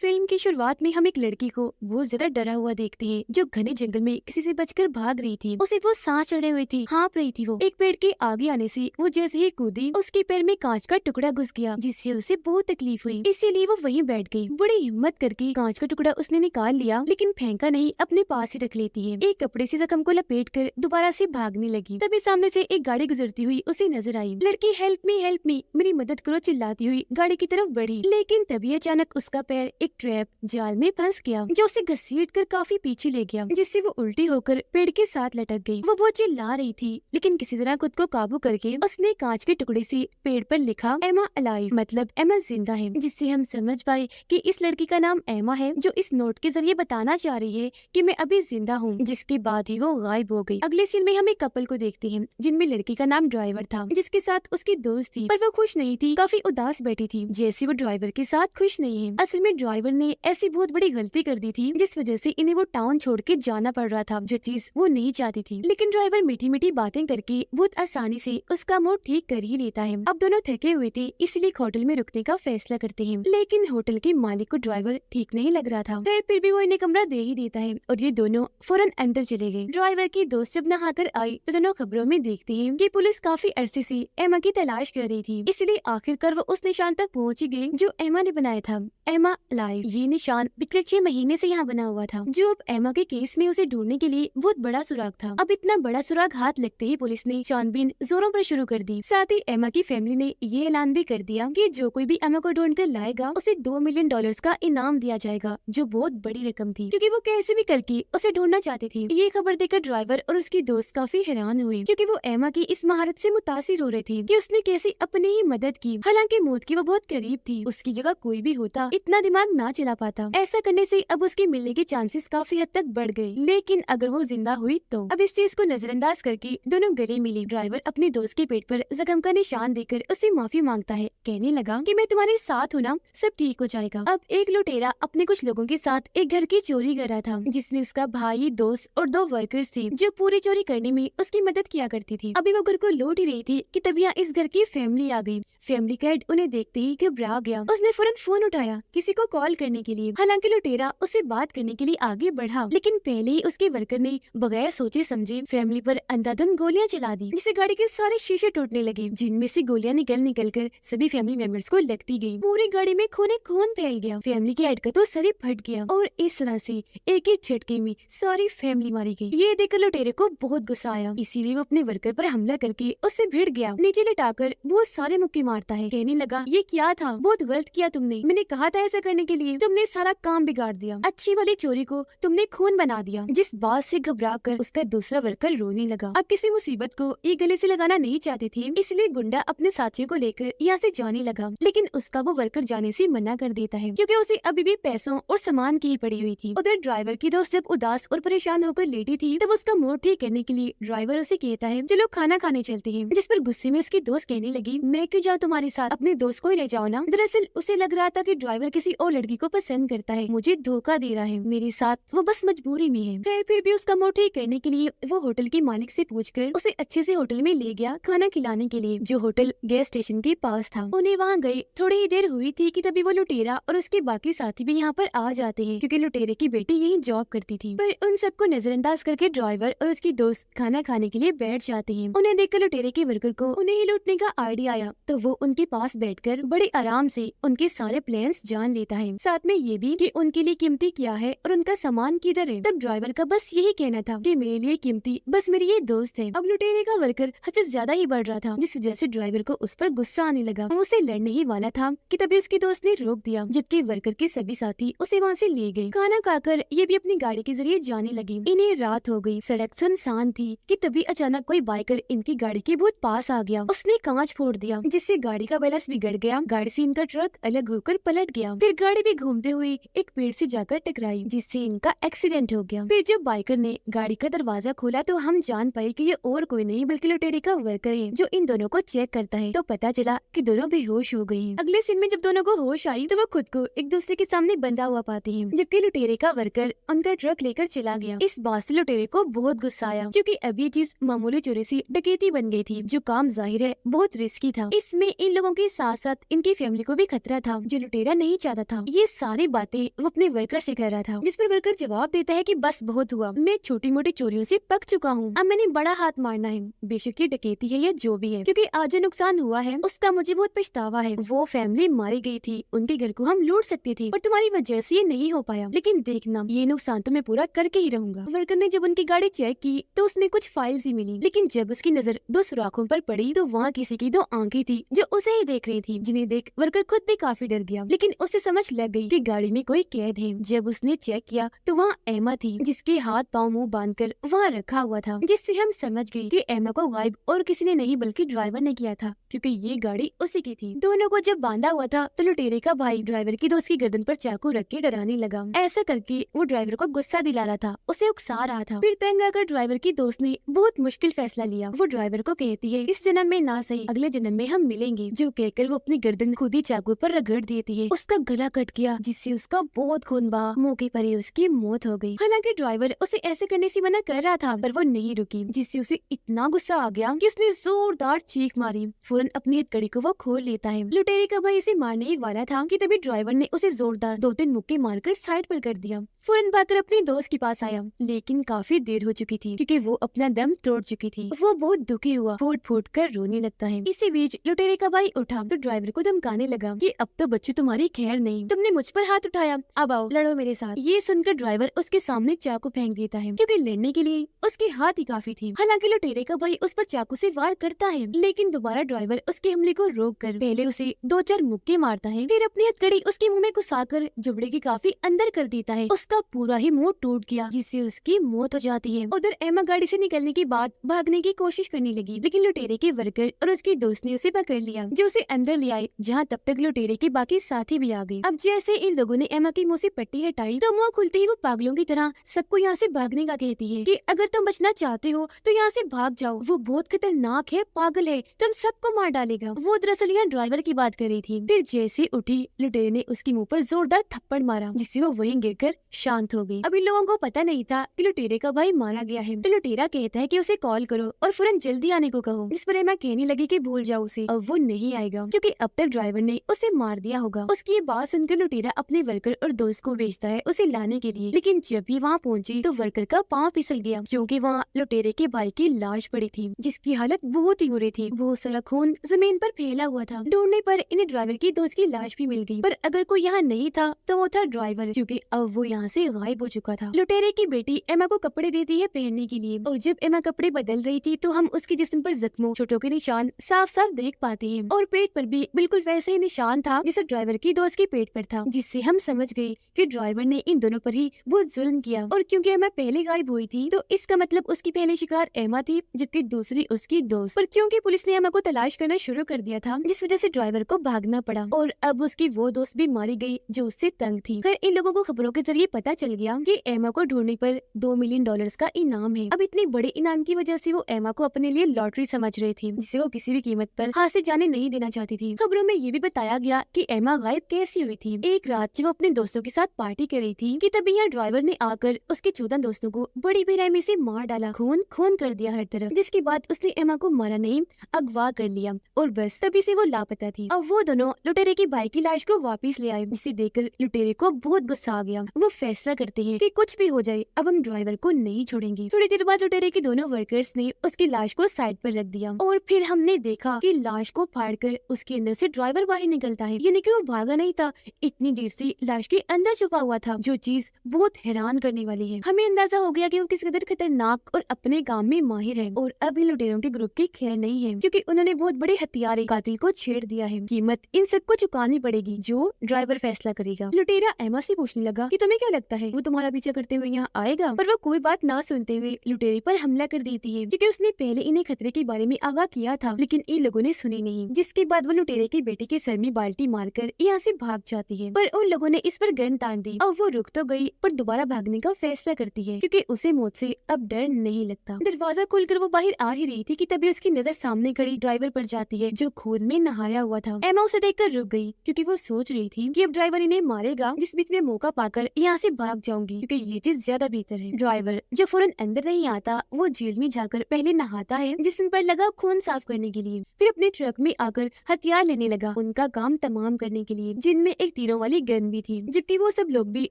Film की शुरुआत में हम एक लड़की को बहुत ज्यादा डरा हुआ देखते हैं जो घने जंगल में किसी से बचकर भाग रही थी। उसे वो सांस चढ़े हुए थी, हाँप रही थी। वो एक पेड़ के आगे आने से वो जैसे ही कूदी उसके पैर में कांच का टुकड़ा घुस गया जिससे उसे बहुत तकलीफ हुई। इसीलिए वो वहीं बैठ गई। बड़ी हिम्मत करके कांच का टुकड़ा उसने निकाल लिया लेकिन फेंका नहीं, अपने पास ही रख लेती है। एक कपड़े से जख्म को लपेट कर दोबारा से भागने लगी। तभी सामने से एक गाड़ी गुजरती हुई उसे नजर आई। लड़की हेल्प मी मेरी मदद करो चिल्लाती हुई गाड़ी की तरफ बढ़ी, लेकिन तभी अचानक उसका पैर एक ट्रैप जाल में फंस गया जो उसे घसीट कर काफी पीछे ले गया, जिससे वो उल्टी होकर पेड़ के साथ लटक गई। वो बहुत चिल्ला रही थी लेकिन किसी तरह खुद को काबू करके उसने कांच के टुकड़े से पेड़ पर लिखा एमा अलाइव, मतलब एमा जिंदा है, जिससे हम समझ पाए कि इस लड़की का नाम एमा है जो इस नोट के जरिए बताना चाह रही है कि मैं अभी जिंदा हूँ। जिसके बाद ही वो गायब हो गई। अगले सीन में हम एक कपल को देखते हैं जिनमें लड़की का नाम ड्राइवर था जिसके साथ उसकी दोस्त थी, पर वो खुश नहीं थी, काफी उदास बैठी थी जैसे वो ड्राइवर के साथ खुश नहीं है। असल में ड्राइवर ने ऐसी बहुत बड़ी गलती कर दी थी जिस वजह से इन्हें वो टाउन छोड़ के जाना पड़ रहा था, जो चीज वो नहीं चाहती थी। लेकिन ड्राइवर मीठी मीठी बातें करके बहुत आसानी से उसका मूड ठीक कर ही लेता है। अब दोनों थके हुए थे इसलिए एक होटल में रुकने का फैसला करते हैं, लेकिन होटल के मालिक को ड्राइवर ठीक नहीं लग रहा था। फिर भी वो इन्हें कमरा दे ही देता है और ये दोनों फौरन अंदर चले गए। ड्राइवर की दोस्त जब नहाकर आई तो दोनों खबरों में देखते हैं कि पुलिस काफी अरसे से एमा की तलाश कर रही थी, इसलिए आखिरकार वो उस निशान तक पहुंच ही गई जो एमा ने बनाया था, एमा लाइव। ये निशान पिछले 6 महीने से यहाँ बना हुआ था जो अब एमा के केस में उसे ढूंढने के लिए बहुत बड़ा सुराग था। अब इतना बड़ा सुराग हाथ लगते ही पुलिस ने छानबीन जोरों पर शुरू कर दी। साथ ही एमा की फैमिली ने ये ऐलान भी कर दिया कि जो कोई भी एमा को ढूंढ कर लाएगा उसे $2 मिलियन का इनाम दिया जाएगा, जो बहुत बड़ी रकम थी क्योंकि वो कैसे भी करके उसे ढूंढना चाहते थे। ये खबर देकर ड्राइवर और उसकी दोस्त काफी हैरान हुई क्योंकि वो एमा की इस महारत से मुतासिर हो रहे थे कि उसने कैसे अपनी ही मदद की। हालांकि मौत की वो बहुत करीब थी, उसकी जगह कोई भी होता इतना दिमाग ना चला पाता। ऐसा करने से अब उसके मिलने के चांसेस काफी हद तक बढ़ गए, लेकिन अगर वो जिंदा हुई तो। अब इस चीज को नजरअंदाज करके दोनों गले मिली। ड्राइवर अपने दोस्त के पेट पर जख्म का निशान देकर उससे माफी मांगता है, कहने लगा कि मैं तुम्हारे साथ हूँ ना, सब ठीक हो जाएगा। अब एक लुटेरा अपने कुछ लोगों के साथ एक घर की चोरी कर रहा था जिसमें उसका भाई, दोस्त और 2 वर्कर्स थे जो पूरी चोरी करने में उसकी मदद किया करती थी। अभी वो घर को लौट ही रही थी कि तभी यहाँ इस घर की फैमिली आ गई। फैमिली का हेड उन्हें देखते ही घबरा गया। उसने फौरन फोन उठाया किसी को कॉल करने के लिए। हालांकि लुटेरा उससे बात करने के लिए आगे बढ़ा, लेकिन पहले ही उसके वर्कर ने बगैर सोचे समझे फैमिली पर अंधाधुंध गोलियां चला दी, जिससे गाड़ी के सारे शीशे टूटने लगे, जिनमें से गोलियां निकल कर सभी फैमिली मेंबर्स को लगती गई। पूरी गाड़ी में खून फैल गया। फैमिली के हेड का तो सर ही फट गया और इस तरह से एक ही झटके में सारी फैमिली मारी गई। ये देखकर लुटेरे को बहुत गुस्सा आया, इसीलिए वो अपने वर्कर पर हमला करके उससे भिड़ गया। नीचे लटाकर बहुत सारे मुक्के मारता है, कहने लगा ये क्या था, बहुत गलत किया तुमने, मैंने कहा था ऐसा करने के लिए, तुमने सारा काम बिगाड़ दिया, अच्छी वाली चोरी को तुमने खून बना दिया। जिस बात से घबरा कर उसका दूसरा वर्कर रोने लगा। अब किसी मुसीबत को ये गले से लगाना नहीं चाहते थे, इसलिए गुंडा अपने साथियों को लेकर यहाँ से जाने लगा, लेकिन उसका वो वर्कर जाने से मना कर देता है क्योंकि उसे अभी भी पैसों और सामान की पड़ी हुई थी। उधर ड्राइवर की दोस्त जब उदास और परेशान होकर लेटी थी तब उसका मूड ठीक करने के लिए ड्राइवर उसे कहता है चलो खाना खाने चलते हैं, जिस पर गुस्से में उसकी दोस्त कहने लगी मैं क्यों जाऊँ तुम्हारे साथ, अपने दोस्त को ही ले जाओ ना। दरअसल उसे लग रहा था कि ड्राइवर किसी और लड़की को पसंद करता है, मुझे धोखा दे रहा है, मेरे साथ वो बस मजबूरी में है। खैर फिर भी उसका मूड ठीक करने के लिए वो होटल के मालिक से पूछकर उसे अच्छे से होटल में ले गया खाना खिलाने के लिए, जो होटल गैस स्टेशन के पास था। उन्हें वहाँ गए थोड़ी ही देर हुई थी कि तभी वो लुटेरा और उसके बाकी साथी भी यहाँ पर आ जाते हैं क्योंकि लुटेरे की बेटी यहीं जॉब करती थी। पर उन सबको नजरअंदाज करके ड्राइवर और उसकी दोस्त खाना खाने के लिए बैठ जाते हैं। उन्हें देखकर लुटेरे के वर्कर को उन्हें ही लूटने का आइडिया आया तो वो उनके पास बैठकर बड़े आराम से उनके सारे प्लान्स जान लेता है, साथ में ये भी कि उनके लिए कीमती क्या है और उनका सामान किधर है। तब ड्राइवर का बस यही कहना था कि मेरे लिए कीमती बस मेरी ये दोस्त है। अब लुटेरे का वर्कर हद से ज्यादा ही बढ़ रहा था, जिस वजह से ड्राइवर को उस पर गुस्सा आने लगा। वो उसे लड़ने ही वाला था कि तभी उसकी दोस्त ने रोक दिया, जबकि वर्कर के सभी साथी उसे वहाँ से ले गए। खाना खाकर ये भी अपनी गाड़ी के जरिए जाने लगी। इन्हें रात हो गई, सड़क सुनसान थी कि तभी अचानक कोई बाइकर इनकी गाड़ी के बहुत पास आ गया। उसने कांच फोड़ दिया जिससे गाड़ी का बैलेंस बिगड़ गया। गाड़ी से इनका ट्रक अलग होकर पलट गया। फिर गाड़ी भी घूमते हुए एक पेड़ से जाकर टकराई जिससे इनका एक्सीडेंट हो गया। फिर जब बाइकर ने गाड़ी का दरवाजा खोला तो हम जान पाए कि ये और कोई नहीं बल्कि लुटेरे का वर्कर है जो इन दोनों को चेक करता है। तो पता चला कि दोनों बेहोश हो गए। अगले सीन में जब दोनों को होश आई तो वो खुद को एक दूसरे के सामने बंधा हुआ पाते हैं, जबकि लुटेरे का वर्कर उनका ट्रक लेकर चला गया। इस बात से लुटेरे को बहुत गुस्सा आया क्योंकि अब ये चीज मामूली चोरी से डकैती बन गई थी, जो काम जाहिर है बहुत रिस्की था। इसमें इन लोगों के साथ साथ इनकी फैमिली को भी खतरा था, जो लुटेरा नहीं चाहता था। ये सारी बातें वो अपने वर्कर से कह रहा था, जिस पर वर्कर जवाब देता है कि बस बहुत हुआ, मैं छोटी मोटी चोरियों से पक चुका हूँ, अब मैंने बड़ा हाथ मारना है, बेशक ये डकैती है या जो भी है, क्योंकि आज जो नुकसान हुआ है उसका मुझे बहुत पछतावा है। वो फैमिली मारी गई थी, उनके घर को हम लूट सकते थे, पर तुम्हारी वजह से ये नहीं हो पाया, लेकिन देखना ये नुकसान तो मैं पूरा करके ही रहूंगा। वर्कर ने जब उनकी गाड़ी चेक की तो उसमें कुछ फाइल्स ही मिली, लेकिन जब उसकी नजर दो सुराखों पर पड़ी तो वहाँ किसी की दो आंखें थी जो उसे ही देख रही थी, जिन्हें देख वर्कर खुद भी काफी डर गया, लेकिन उसे समझ लग गई कि गाड़ी में कोई कैद है। जब उसने चेक किया तो वहाँ एमा थी, जिसके हाथ पाँव मुंह बांधकर वहाँ रखा हुआ था, जिससे हम समझ गए कि एमा को गायब और किसी ने नहीं बल्कि ड्राइवर ने किया था, क्योंकि ये गाड़ी उसी की थी। दोनों को जब बांधा हुआ था तो लुटेरे का भाई ड्राइवर की दोस्त की गर्दन पर चाकू रख के डराने लगा। ऐसा करके वो ड्राइवर को गुस्सा दिला रहा था, उसे उकसा रहा था। फिर तंग आकर ड्राइवर की दोस्त ने बहुत मुश्किल फैसला लिया। वो ड्राइवर को कहती है इस जन्म में ना सही अगले जन्म में हम मिलेंगे, जो कहकर वो अपनी गर्दन खुद ही चाकू पर रगड़ देती है। उसका गला कट गया, जिससे उसका बहुत खून बहा, मौके पर ही उसकी मौत हो गई। हालांकि ड्राइवर उसे ऐसे करने से मना कर रहा था, पर वो नहीं रुकी, जिससे उसे इतना गुस्सा आ गया कि उसने जोरदार चीख मारी। फौरन अपनी हथकड़ी को वो खोल लेता है। लुटेरे का भाई इसे मारने ही वाला था कि तभी ड्राइवर ने उसे जोरदार 2-3 मुक्के मारकर साइड पर कर दिया। फौरन भागकर अपनी दोस्त के पास आया, लेकिन काफी देर हो चुकी थी, क्योंकि वो अपना दम तोड़ चुकी थी। वो बहुत दुखी हुआ, फूट फूट कर रोने लगता है। इसी बीच लुटेरे का भाई उठा तो ड्राइवर को धमकाने लगा कि अब तो बच्चों तुम्हारी खैर नहीं, तुमने मुझ पर हाथ उठाया, अब आओ लड़ो मेरे साथ। ये सुनकर ड्राइवर उसके सामने चाकू फेंक देता है, क्योंकि लड़ने के लिए उसके हाथ ही काफी थी। हालांकि लुटेरे का भाई उस पर चाकू से वार करता है, लेकिन दोबारा ड्राइवर उसके हमले को रोक कर पहले उसे 2-4 मुक्के मारता है, फिर अपनी हथकड़ी उसके मुंह में घुसाकर जुबड़े के काफी अंदर कर देता है। उसका पूरा ही मुंह टूट गया, जिससे उसकी मौत हो जाती है। उधर एमा गाड़ी से निकलने के बाद भागने की कोशिश करने लगी, लेकिन लुटेरे के वर्कर और उसकी दोस्त ने उसे पकड़ लिया, जो उसे अंदर ले आए, जहाँ तब तक लुटेरे के बाकी साथी भी आ गए। अब जैसे इन लोगों ने एमा की मुंह से पट्टी हटाई तो मुंह खुलते ही वो पागलों की तरह सबको यहाँ से भागने का कहती है कि अगर तुम बचना चाहते हो तो यहाँ से भाग जाओ, वो बहुत खतरनाक है, पागल है, तुम सबको मार डालेगा। वो दरअसल यहाँ ड्राइवर की बात कर रही थी। फिर जैसे उठी लुटेरे ने उसके मुंह पर जोरदार थप्पड़ मारा, जिससे वो वहीं गिरकर शांत हो गई। अब इन लोगों को पता नहीं था कि लुटेरे का भाई मारा गया है, तो लुटेरा कहता है कि उसे कॉल करो और फौरन जल्दी आने को कहो, जिस पर एमा कहने लगी कि भूल जाओ उसे, अब वो नहीं आएगा, क्योंकि अब तक ड्राइवर ने उसे मार दिया होगा। उसकी ये बात सुनकर लुटेरा अपने वर्कर और दोस्त को भेजता है उसे लाने के लिए, लेकिन जब भी वहाँ पहुंची तो वर्कर का पाँव फिसल गया, क्योंकि वहाँ लुटेरे के भाई की लाश पड़ी थी, जिसकी हालत बहुत ही बुरी थी। बहुत सारा खून जमीन पर फैला हुआ था। ढूंढने पर इन्हें ड्राइवर की दोस्त की लाश भी मिल गई, पर अगर कोई यहाँ नहीं था तो वो था ड्राइवर, क्योंकि अब वो यहाँ से गायब हो चुका था। लुटेरे की बेटी एमा को कपड़े देती है पहनने के लिए, और जब एमा कपड़े बदल रही थी तो हम उसके जिस्म पर जख्मों, चोटों के निशान साफ साफ देख पाते हैं, और पेट पर भी बिल्कुल वैसे ही निशान था जैसे ड्राइवर की दोस्त के पेट पर था, जिससे हम समझ गए कि ड्राइवर ने इन दोनों पर ही बहुत जुल्म किया। और क्योंकि एमा पहले गायब हुई थी तो इसका मतलब उसकी पहली शिकार एमा थी, जबकि दूसरी उसकी दोस्त। पर क्योंकि पुलिस ने एमा को तलाश करना शुरू कर दिया था, जिस वजह से ड्राइवर को भागना पड़ा, और अब उसकी वो दोस्त भी मारी गई जो उससे तंग थी। खैर इन लोगों को खबरों के जरिए पता चल गया कि एमा को ढूंढने पर $2 मिलियन का इनाम है। अब इतने बड़े इनाम की वजह से वो एमा को अपने लिए लॉटरी समझ रही थी, जिसे वो किसी भी कीमत पर हाथ से जाने नहीं देना चाहती थी। खबरों में ये भी बताया गया कि एमा गायब कैसी हुई थी। एक रात जब वो अपने दोस्तों के साथ पार्टी कर रही थी कि तभी यहाँ ड्राइवर ने आकर उसके 14 दोस्तों को बड़ी बेरहमी से मार डाला, खून खून कर दिया हर तरफ, जिसके बाद उसने एमा को मारा नहीं, अगवा कर लिया, और बस तभी से वो लापता थी। अब वो दोनों लुटेरे की भाई की लाश को वापस ले आए, जिसे देखकर लुटेरे को बहुत गुस्सा आ गया। वो फैसला करते हैं कि कुछ भी हो जाए अब हम ड्राइवर को नहीं छोड़ेंगे। थोड़ी देर बाद लुटेरे के दोनों वर्कर्स ने उसकी लाश को साइड पर रख दिया, और फिर हमने देखा कि लाश को फाड़कर उसके अंदर से ड्राइवर बाहर निकलता है, यानी कि वो भागा नहीं था, इतनी देर से लाश के अंदर छुपा हुआ था, जो चीज बहुत हैरान करने वाली है। हमें अंदाजा हो गया कि वो किस कदर खतरनाक और अपने काम में माहिर है, और अब इन लुटेरों के ग्रुप की खैर नहीं है, क्योंकि उन्होंने बहुत बड़े हथियारे कातिल को छेड़ दिया है। कीमत इन सबको चुकानी पड़ेगी, जो ड्राइवर फैसला करेगा। लुटेरा एमा से पूछने लगा कि तुम्हें क्या लगता है वो तुम्हारा पीछा करते हुए यहाँ आएगा, पर वो कोई बात ना सुनते हुए लुटेरे पर हमला कर देती है, क्योंकि उसने पहले इन्हें खतरे के बारे में आगाह किया था, लेकिन इन लोगों ने सुनी नहीं, जिसके बाद वो लुटेरे की बेटी के सर में बाल्टी मारकर यहाँ से भाग जाती है। पर उन लोगों ने इस पर गन तान दी, और वो रुक तो गई पर दोबारा भागने का फैसला करती है, क्योंकि उसे मौत से अब डर नहीं लगता। दरवाजा खोलकर वो बाहर आ ही रही थी कि तभी उसकी नजर सामने खड़ी ड्राइवर पर जाती है, जो खून में नहाया हुआ था। एमा उसे देखकर रुक गई, क्योंकि वो सोच रही थी कि अब ड्राइवर इन्हें मारेगा, जिस बीच में मौका पाकर यहाँ से भाग जाऊंगी, क्योंकि ये चीज ज्यादा बेहतर है। ड्राइवर जो फौरन अंदर नहीं आता, वो जेल में जाकर पहले नहाता है जिस्म पर लगा खून साफ करने के लिए, फिर अपने ट्रक में आकर हथियार लेने लगा उनका काम तमाम करने के लिए, जिनमें एक तीरों वाली गन भी थी, जबकि वो सब लोग भी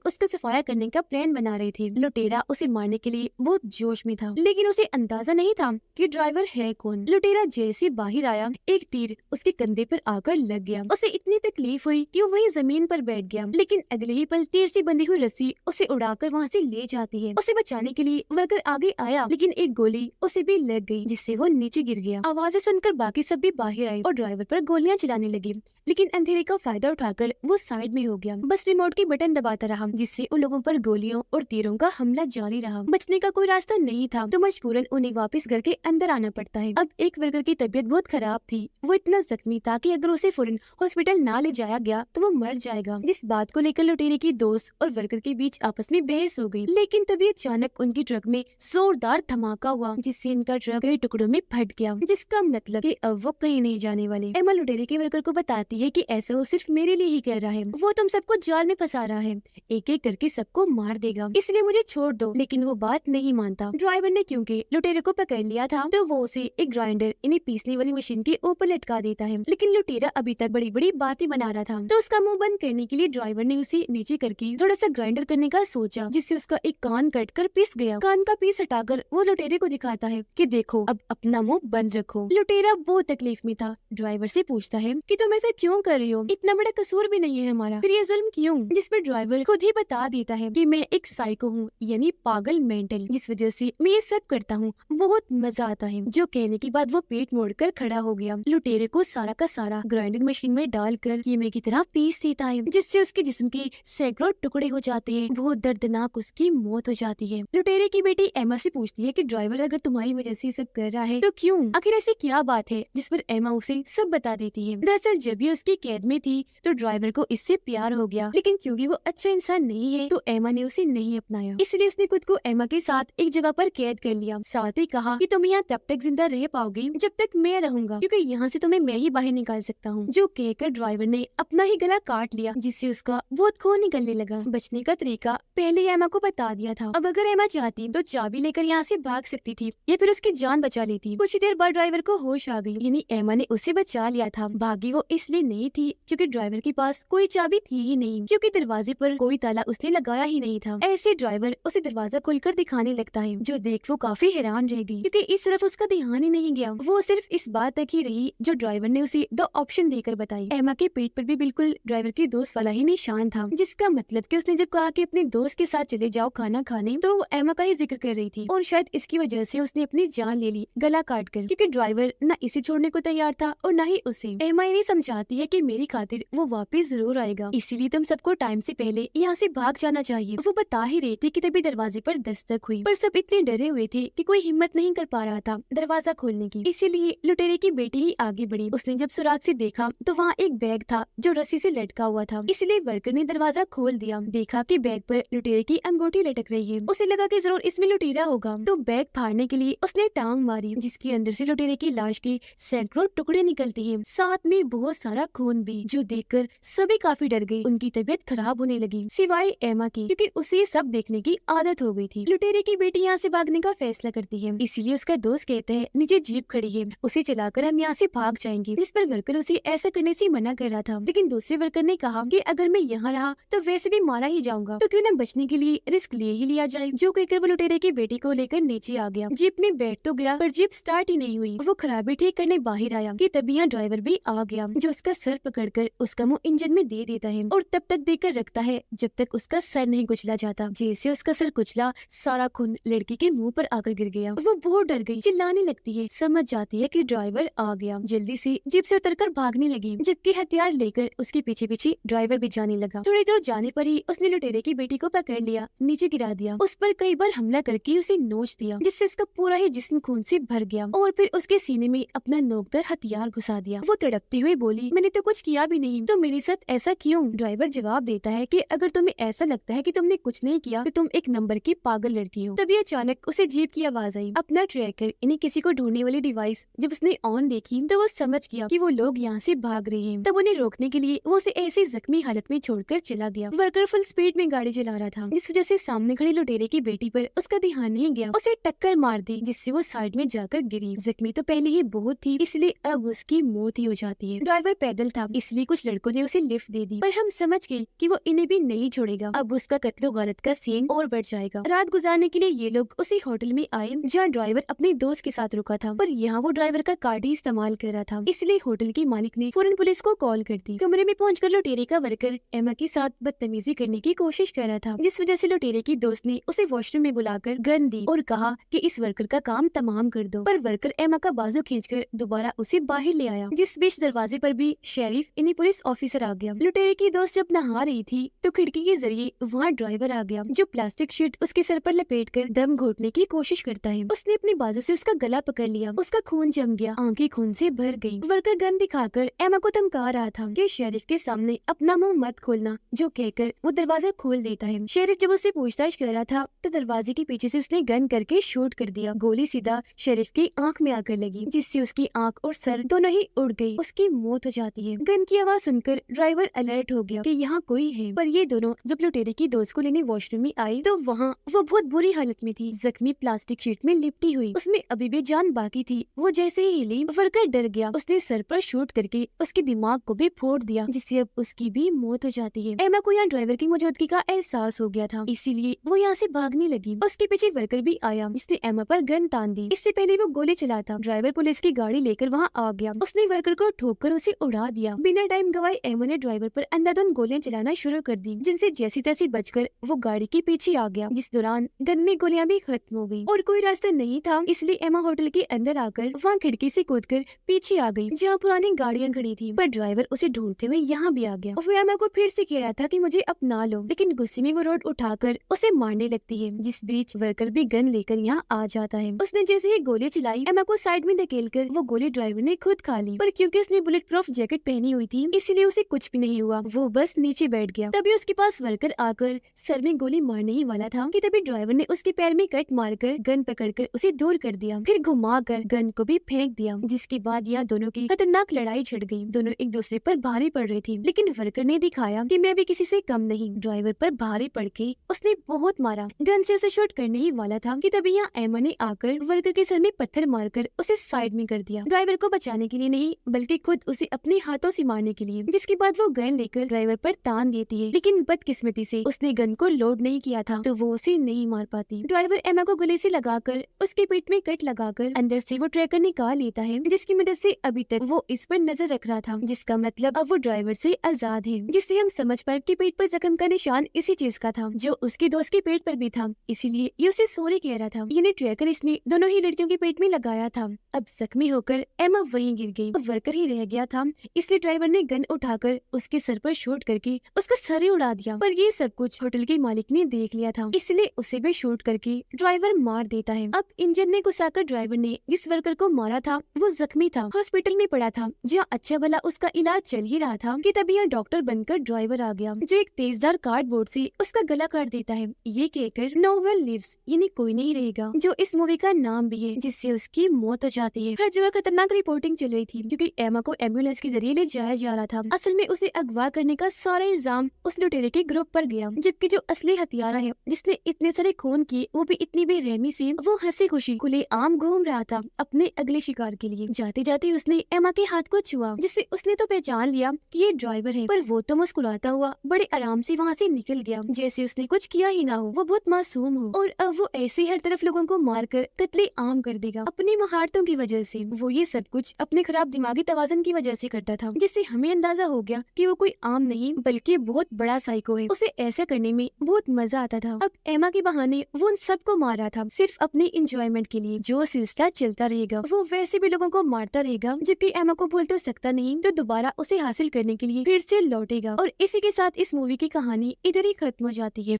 उसका सफाया करने का प्लान बना रहे थे। लुटेरा उसे मारने के लिए बहुत जोश में था, लेकिन उसे अंदाजा नहीं था कि ड्राइवर है कौन। लुटेरा जैसे बाहर आया, एक तीर उसके कंधे पर आकर लग गया। उसे इतनी तकलीफ हुई कि वो वहीं जमीन पर बैठ गया, लेकिन अगले ही पल तीर से बंधी हुई रस्सी उसे उड़ाकर वहाँ से ले जाती है। उसे बचाने के लिए वर्कर आगे आया, लेकिन एक गोली उसे भी लग गई, जिससे वो नीचे गिर गया। आवाजें सुनकर बाकी सब भी बाहर आए और ड्राइवर पर गोलियां चलाने लगे, लेकिन अंधेरे का फायदा उठाकर वो साइड में हो गया। बस रिमोट की बटन दबाता रहा, जिससे उन लोगों पर गोलियों और तीरों का हमला जारी रहा। बचने का कोई रास्ता नहीं था, तो मजबूरन उन्हें वापस घर के अंदर आना पड़ता है। अब एक वर्कर की तबीयत बहुत खराब थी, वो इतना जख्मी था कि अगर उसे फौरन हॉस्पिटल ना ले जाया गया तो वो मर जाएगा। जिस बात को लेकर लुटेरे की दोस्त और वर्कर के बीच आपस में बहस हो गई, लेकिन तभी अचानक उनकी ट्रक में जोरदार धमाका हुआ, जिससे इनका ट्रक कई टुकड़ों में फट गया, जिसका मतलब कि अब वो कहीं नहीं जाने वाले। एमा लुटेरे के वर्कर को बताती है कि ऐसा वो सिर्फ मेरे लिए ही कर रहा है, वो तुम सबको जाल में फंसा रहा है, एक एक करके सबको मार देगा, इसलिए मुझे छोड़ दो। लेकिन वो बात नहीं मानता। ड्राइवर ने क्योंकि लुटेरे को पकड़ लिया था, तो वो उसे एक ग्राइंडर इन्हें पीसने वाली मशीन के ऊपर लटका देता है, लेकिन लुटेरा अभी तक बड़ी बड़ी बातें बना रहा था, तो उसका मुंह बंद करने के लिए ड्राइवर ने उसे नीचे करके थोड़ा सा ग्राइंडर करने का सोचा, जिससे उसका एक कान कट कर पिस गया। कान का पीस हटाकर वो लुटेरे को दिखाता है कि देखो, अब अपना मुंह बंद रखो। लुटेरा बहुत तकलीफ में था, ड्राइवर से पूछता है कि तुम ऐसा क्यों कर रही हो, इतना बड़ा कसूर भी नहीं है हमारा, फिर ये जुल्म क्यों? जिस पर ड्राइवर खुद ही बता देता है कि मैं एक साइको हूँ, यानी पागल मेंटल, जिस वजह से मैं ये सब करता हूँ, बहुत मजा आता है। जो कहने के बाद वो पेट मोड़कर खड़ा हो गया। लुटेरे को सारा का सारा ग्राइंडर मशीन में डालकर कीमे की तरह पीस देता है, जिससे उसके जिस्म के सैकड़ों टुकड़े हो जाते हैं। बहुत दर्दनाक उसकी मौत हो जाती है। लुटेरे की बेटी एमा से पूछती है कि ड्राइवर अगर तुम्हारी वजह से ये सब कर रहा है तो क्यों, आखिर ऐसी क्या बात है? जिस पर एमा उसे सब बता देती है। दरअसल जब ये उसकी कैद में थी तो ड्राइवर को इससे प्यार हो गया, लेकिन क्योंकि वो अच्छा इंसान नहीं है तो एमा ने उसे नहीं अपनाया, इसलिए उसने खुद को एमा के साथ एक जगह पर कैद कर लिया। साथ ही कहा कि तुम यहाँ तब तक जिंदा रह पाओगी जब तक मैं रहूंगा, क्योंकि यहाँ से तुम्हें मैं ही बाहर निकाल सकता हूँ। जो कहकर ड्राइवर ने अपना ही गला काट लिया, जिससे उसका बहुत खून निकलने लगा। बचने का तरीका पहले एमा को बता दिया था। अब अगर एमा चाहती तो चाबी लेकर यहाँ से भाग सकती थी या फिर उसकी जान बचा लेती। कुछ देर बाद ड्राइवर को होश आ गई, यानी एमा ने उसे बचा लिया था। भागी वो इसलिए नहीं थी क्योंकि ड्राइवर के पास कोई चाबी थी ही नहीं, क्योंकि दरवाजे पर कोई ताला उसने लगाया ही नहीं था। ऐसे ड्राइवर उसे दरवाजा खोलकर दिखाने लगता है, जो देख वो काफी हैरान रह गई, क्योंकि इस तरफ उसका ध्यान ही नहीं गया। वो सिर्फ इस बात तक ही रही जो ड्राइवर ने उसे दो ऑप्शन देकर बताई। एमा के पेट पर भी बिल्कुल ड्राइवर के दोस्त वाला ही निशान था, जिसका मतलब कि उसने जब कहा कि अपने दोस्त के साथ चले जाओ खाना खाने, तो वो एमा का ही जिक्र कर रही थी, और शायद इसकी वजह से उसने अपनी जान ले ली गला काट कर, क्योंकि ड्राइवर न इसे छोड़ने को तैयार था और न ही उसे। एमा इन्हें समझाती है कि मेरी खातिर वो वापस जरूर आएगा, इसीलिए तुम सबको टाइम से पहले यहाँ से भाग जाना चाहिए। वो बता ही रही थी कि तभी दरवाजे पर दस्तक हुई, पर सब इतने डरे हुए थे कि कोई हिम्मत नहीं कर पा रहा था दरवाजा खोलने की। इसीलिए लुटेरे की बेटी ही आगे बढ़ी। उसने जब सुराग से देखा तो वहाँ एक बैग था जो रस्सी से लटका हुआ था, इसलिए वर्कर ने दरवाजा खोल दिया। देखा कि बैग पर लुटेरे की अंगूठी लटक रही है। उसे लगा कि जरूर इसमें लुटेरा होगा, तो बैग फाड़ने के लिए उसने टांग मारी, जिसके अंदर से लुटेरे की लाश के सैकड़ों टुकड़े निकलते हैं, साथ में बहुत सारा खून भी, जो देखकर सभी काफी डर गए। उनकी तबीयत खराब होने लगी, सिवाय एमा की, क्योंकि उसे ये सब देखने की आदत हो गई थी। लुटेरे की बेटी यहाँ से भागने का फैसला करती है, इसीलिए उसका दोस्त कहता है नीचे जीप खड़ी है, उसे चलाकर हम यहाँ से भाग जाएंगे। जिस पर वर्कर उसे ऐसा करने से मना कर रहा था, लेकिन दूसरे वर्कर ने कहा कि अगर मैं यहाँ रहा तो वैसे भी मारा ही जाऊंगा, तो क्यों न बचने के लिए रिस्क ले ही लिया जाए। जो कहकर वो लुटेरे की बेटी को लेकर नीचे आ गया। जीप में बैठ तो गया, पर जीप स्टार्ट ही नहीं हुई। वो खराबी ठीक करने बाहर आया कि तभी यहाँ ड्राइवर भी आ गया, जो उसका सर पकड़कर उसका मुंह इंजन में दे देता है और तब तक देकर रखता है जब तक उसका सर नहीं कुचला जाता। जैसे उसका सर कुचला, सारा खून लड़की के मुंह पर आकर गिर गया। वो बहुत डर गई, चिल्लाने लगती है, समझ जाती है कि ड्राइवर आ गया। जल्दी से जीप से उतरकर भागने लगी, जबकि हथियार लेकर उसके पीछे पीछे ड्राइवर भी जाने लगा। थोड़ी दूर जाने पर ही उसने लुटेरे की बेटी को पकड़ लिया, नीचे गिरा दिया, उस पर कई बार हमला करके उसे नोच दिया, जिससे उसका पूरा ही जिस्म खून से भर गया, और फिर उसके सीने में अपना नोकदार हथियार घुसा दिया। वो तड़पती हुई बोली, मैंने तो कुछ किया भी नहीं, तो मेरे साथ ऐसा क्यों? ड्राइवर जवाब देता है कि अगर तुम्हें ऐसा लगता है कि तुमने कुछ नहीं किया तो तुम एक नंबर की पागल लड़की हो। तभी अचानक उसे जीप की आवाज आई। अपना ट्रैकर यानी किसी को ढूंढने वाली डिवाइस जब उसने ऑन देखी तो वो समझ गया कि वो लोग यहाँ से भाग रहे हैं। तब उन्हें रोकने के लिए वो उसे ऐसी जख्मी हालत में छोड़कर चला गया। वर्कर फुल स्पीड में गाड़ी चला रहा था, जिस वजह से सामने खड़ी लुटेरे की बेटी पर उसका ध्यान नहीं गया, उसे टक्कर मार दी, जिससे वो साइड में जाकर गिरी। जख्मी तो पहले ही बहुत थी, इसलिए अब उसकी मौत ही हो जाती है। ड्राइवर पैदल था, इसलिए कुछ लड़कों ने उसे लिफ्ट दे दे दी, पर हम समझ गए कि वो इन्हें भी नहीं छोड़ेगा। अब उसका कत्लो गारत का सीन और बढ़ जाएगा। रात गुजारने के लिए ये लोग उसी होटल में आए जहाँ ड्राइवर अपने दोस्त के साथ रुका था, पर यहाँ वो ड्राइवर का कार्ड ही इस्तेमाल कर रहा था, इसलिए होटल की मालिक ने फौरन पुलिस को कॉल कर दी। कमरे में पहुंचकर लुटेरे का वर्कर एमा के साथ बदतमीजी करने की कोशिश कर रहा था, जिस वजह से लुटेरे की दोस्त ने उसे वॉशरूम में बुलाकर गन दी और कहा कि इस वर्कर का काम तमाम कर दो, पर वर्कर एमा का बाजू खींचकर दोबारा उसे बाहर ले आया। जिस बीच दरवाजे पर भी शेरिफ यानी पुलिस ऑफिसर आ गया। लुटेरे की दोस्त जब नहा रही थी तो खिड़की के जरिए वहाँ ड्राइवर आ गया, जो प्लास्टिक शीट उसके सर पर लपेटकर दम घोटने की कोशिश करता है। उसने अपने बाजू से उसका गला पकड़ लिया, उसका खून जम गया, आंखें खून से भर गई। वर्कर गन दिखाकर एमा को धमका रहा था कि शेरिफ के सामने अपना मुंह मत खोलना, जो कहकर वो दरवाजा खोल देता है। शेरिफ जब उससे पूछताछ कर रहा था तो दरवाजे के पीछे से उसने गन करके शूट कर दिया। गोली सीधा शेरिफ की आंख में आकर लगी, जिससे उसकी आंख और सर दोनों ही उड़ गई। उसकी मौत हो जाती है। गन की आवाज सुनकर ड्राइवर अलर्ट हो गया कि यहाँ कोई है, पर ये दोनों जब लुटेरे की दोस्त को लेने वॉशरूम में आई तो वहाँ वो बहुत बुरी हालत में थी, जख्मी, प्लास्टिक शीट में लिपटी हुई। उसमें अभी भी जान बाकी थी। वो जैसे ही हिली, वर्कर डर गया। उसने सर पर शूट करके उसके दिमाग को भी फोड़ दिया, जिससे अब उसकी भी मौत हो जाती है। एमा को यहाँ ड्राइवर की मौजूदगी का एहसास हो गया था, इसीलिए वो यहाँ से भागने लगी। उसके पीछे वर्कर भी आया, जिसने एमा पर गन तान दी। इससे पहले वो गोली चलाता, ड्राइवर पुलिस की गाड़ी लेकर वहाँ आ गया। उसने वर्कर को ठोककर उसे उड़ा दिया। बिना टाइम गवाए एमा ने ड्राइवर पर अंधाधुंध गोलियां चलाना शुरू कर दी, जिनसे जैसी तैसी बचकर वो गाड़ी के पीछे आ गया। जिस दौरान गन में गोलियां भी खत्म हो गई और कोई रास्ता नहीं था, इसलिए एमा होटल के अंदर आकर वहाँ खिड़की से कूदकर पीछे आ गई, जहाँ पुरानी गाड़ियां खड़ी थी। पर ड्राइवर उसे ढूंढते हुए यहाँ भी आ गया। वो एमा को फिर से कह रहा था कि मुझे अपना लो, लेकिन गुस्से में वो रोड उठाकर उसे मारने लगती है। जिस बीच वर्कर भी गन लेकर यहाँ आ जाता है। उसने जैसे ही गोली चलाई, एमा को साइड में धकेलकर वो गोली ड्राइवर ने खुद खा ली, पर क्योंकि उसने बुलेट प्रूफ जैकेट पहनी हुई थी इसलिए उसे कुछ भी नहीं हुआ। वो बस नीचे बैठ गया। तभी उसके पास वर्कर आकर सर में गोली मारने ही वाला था कि तभी ड्राइवर ने उसके पैर में कट मारकर गन पकड़कर उसे दूर कर दिया, फिर घुमाकर गन को भी फेंक दिया। जिसके बाद यहाँ दोनों की खतरनाक लड़ाई छिड़ गई। दोनों एक दूसरे पर भारी पड़ रही थी, लेकिन वर्कर ने दिखाया कि मैं भी किसी से कम नहीं। ड्राइवर पर भारी पड़ के उसने बहुत मारा। गन से उसे शूट करने ही वाला था कि तभी यहाँ एमा ने आकर वर्कर के सर में पत्थर मारकर उसे साइड में कर दिया। ड्राइवर को बचाने के लिए नहीं, बल्कि खुद उसे अपने हाथों से मारने के लिए। जिसके बाद वो गन लेकर ड्राइवर पर तान देती है, लेकिन बदकिस्मती से उसने गन को लोड नहीं किया था, तो वो उसे नहीं मार पाती। ड्राइवर एमा को गले से लगाकर उसके पेट में कट लगाकर अंदर से वो ट्रैकर निकाल लेता है, जिसकी मदद से अभी तक वो इस पर नजर रख रहा था, जिसका मतलब अब वो ड्राइवर से आजाद है। जिससे हम समझ पाए कि पेट पर जख्म का निशान इसी चीज का था जो उसकी दोस्त के पेट पर भी था, इसीलिए ये उसे सॉरी कह रहा था। यानी ट्रैकर इसने दोनों ही लड़कियों के पेट में लगाया था। अब जख्मी होकर एमा वहीं गिर गई। वर्कर ही रह गया था, इसलिए ड्राइवर ने गन उठाकर उसके सर पर शूट करके उसका सर ही उड़ा दिया। पर ये सब कुछ होटल के मालिक ने देख लिया था, इसलिए उसे भी शूट करके ड्राइवर मार देता है। अब इंजन में घुसाकर ड्राइवर ने जिस वर्कर को मारा था वो जख्मी था, हॉस्पिटल में पड़ा था, जहाँ अच्छा भला उसका इलाज चल ही रहा था कि तभी यहाँ डॉक्टर बनकर ड्राइवर आ गया, जो एक तेजधार कार्डबोर्ड से उसका गला काट देता है, ये कहकर नो वन लिव्स यानी कोई नहीं रहेगा, जो इस मूवी का नाम भी है, जिससे उसकी मौत हो जाती है। हर जगह खतरनाक रिपोर्टिंग चल रही थी, क्योंकि एमा को एम्बुलेंस के जरिए ले जाया जा रहा था। असल में उसे अगवा करने का सारा इल्जाम उस लुटेरे के ग्रुप पर गया, जबकि जो असली हथियारा है जिसने इतने सारे खून किए वो भी इतनी बेरहमी से, वो हंसी खुशी खुले आम घूम रहा था अपने अगले शिकार के लिए। जाते जाते उसने एमा के हाथ को छुआ, जिससे उसने तो पहचान लिया कि ये ड्राइवर है, पर वो तो मुस्कुराता हुआ बड़े आराम से वहाँ से निकल गया, जैसे उसने कुछ किया ही ना हो, वो बहुत मासूम हो। और अब वो ऐसे हर तरफ लोगों को मारकर कत्ले आम कर देगा अपनी महारतों की वजह से। वो ये सब कुछ अपने खराब दिमागी तवाज़ुन की वजह से करता था, जिससे हमें अंदाजा हो गया कि वो कोई आम नहीं बल्कि बहुत बड़ा साइको है। उसे ऐसा करने में बहुत मजा आता था। अब एमा के बहाने वो उन सबको मार रहा था सिर्फ अपने इंजॉयमेंट के लिए। जो सिलसिला चलता रहेगा, वो वैसे भी लोगों को मारता रहेगा, जबकि एमा को भूल तो सकता नहीं, तो दोबारा उसे हासिल करने के लिए फिर से लौटेगा। और इसी के साथ इस मूवी की कहानी इधर ही खत्म हो जाती है।